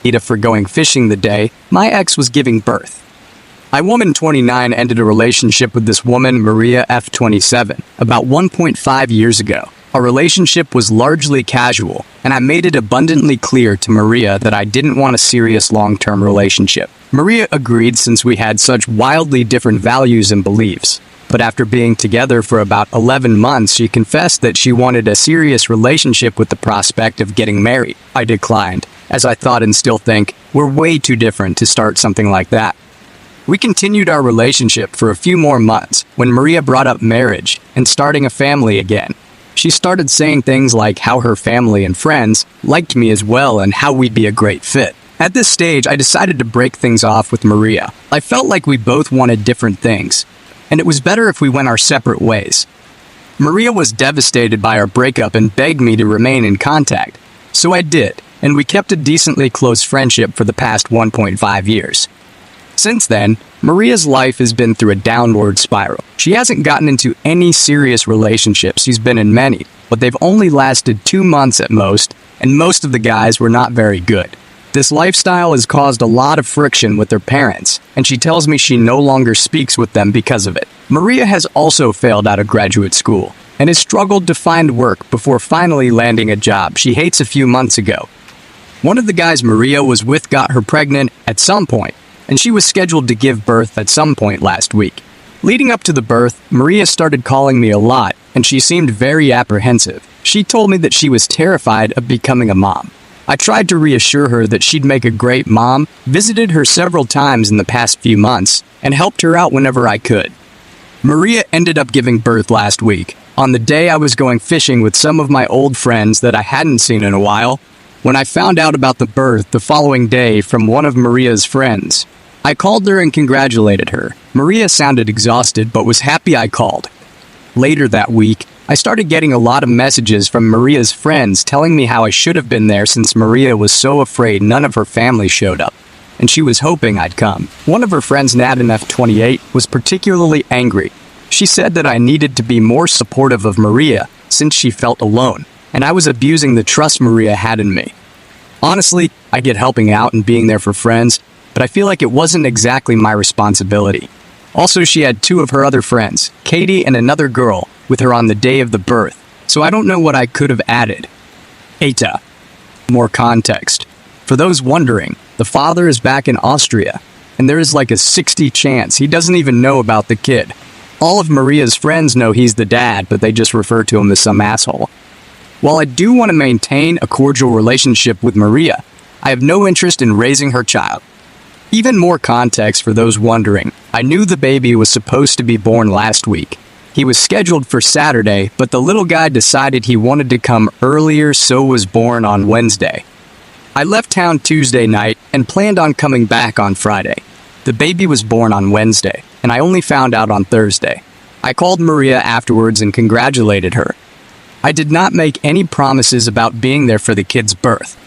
AITA for going fishing the day my ex was giving birth. I, woman 29, ended a relationship with this woman, Maria F. 27, about 1.5 years ago. Our relationship was largely casual, and I made it abundantly clear to Maria that I didn't want a serious long-term relationship. Maria agreed since we had such wildly different values and beliefs. But after being together for about 11 months, she confessed that she wanted a serious relationship with the prospect of getting married. I declined, as I thought and still think we're way too different to start something like that. We continued our relationship for a few more months when Maria brought up marriage and starting a family again. She started saying things like how her family and friends liked me as well and how we'd be a great fit. At this stage, I decided to break things off with Maria. I felt like we both wanted different things, and it was better if we went our separate ways. Maria was devastated by our breakup and begged me to remain in contact. So I did, and we kept a decently close friendship for the past 1.5 years. Since then, Maria's life has been through a downward spiral. She hasn't gotten into any serious relationships. She's been in many, but they've only lasted 2 months at most, and most of the guys were not very good. This lifestyle has caused a lot of friction with her parents, and she tells me she no longer speaks with them because of it. Maria has also failed out of graduate school, and has struggled to find work before finally landing a job she hates a few months ago. One of the guys Maria was with got her pregnant at some point, and she was scheduled to give birth at some point last week. Leading up to the birth, Maria started calling me a lot, and she seemed very apprehensive. She told me that she was terrified of becoming a mom. I tried to reassure her that she'd make a great mom, visited her several times in the past few months, and helped her out whenever I could. Maria ended up giving birth last week, on the day I was going fishing with some of my old friends that I hadn't seen in a while. When I found out about the birth the following day from one of Maria's friends, I called her and congratulated her. Maria sounded exhausted but was happy I called. Later that week, I started getting a lot of messages from Maria's friends telling me how I should have been there since Maria was so afraid none of her family showed up, and she was hoping I'd come. One of her friends, Nadine F28, was particularly angry. She said that I needed to be more supportive of Maria since she felt alone, and I was abusing the trust Maria had in me. Honestly, I get helping out and being there for friends, but I feel like it wasn't exactly my responsibility. Also, she had 2 of her other friends, Katie and another girl, with her on the day of the birth, so I don't know what I could have added. AITA. More context. For those wondering, the father is back in Austria, and there is like a 60% chance he doesn't even know about the kid. All of Maria's friends know he's the dad, but they just refer to him as some asshole. While I do want to maintain a cordial relationship with Maria, I have no interest in raising her child. Even more context for those wondering, I knew the baby was supposed to be born last week. He was scheduled for Saturday, but the little guy decided he wanted to come earlier, so was born on Wednesday. I left town Tuesday night and planned on coming back on Friday. The baby was born on Wednesday, and I only found out on Thursday. I called Maria afterwards and congratulated her. I did not make any promises about being there for the kid's birth.